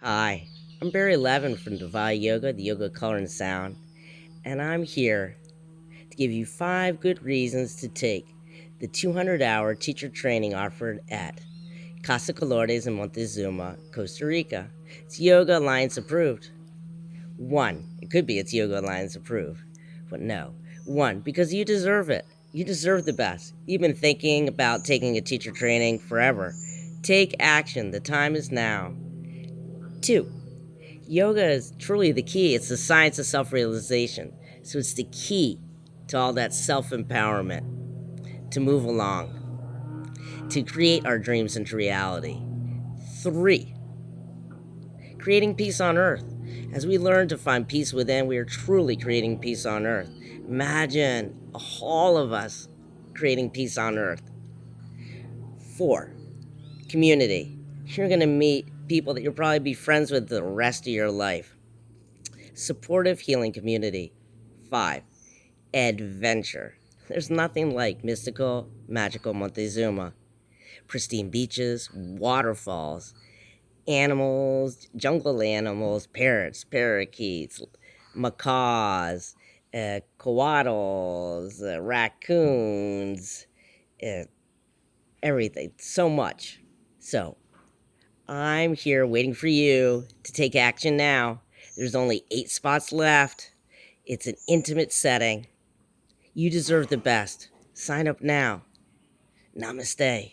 Hi, I'm Barry Levin from Divine Yoga, the Yoga Color and Sound, and I'm here to give you 5 good reasons to take the 200-hour teacher training offered at Casa Colores in Montezuma, Costa Rica. It's Yoga Alliance approved. 1, it could be it's Yoga Alliance approved, but no. 1, because you deserve it. You deserve the best. You've been thinking about taking a teacher training forever. Take action. The time is now. 2, yoga is truly the key. It's the science of self realization. So it's the key to all that self empowerment, to move along, to create our dreams into reality. 3, creating peace on earth. As we learn to find peace within, we are truly creating peace on earth. Imagine all of us creating peace on earth. 4, community. You're going to meet people that you'll probably be friends with the rest of your life. Supportive healing community. 5, adventure. There's nothing like mystical, magical Montezuma. Pristine beaches, waterfalls, animals, jungle animals, parrots, parakeets, macaws, coatls, raccoons, uh, everything. So much. So, I'm here waiting for you to take action now. There's only 8 spots left. It's an intimate setting. You deserve the best. Sign up now. Namaste.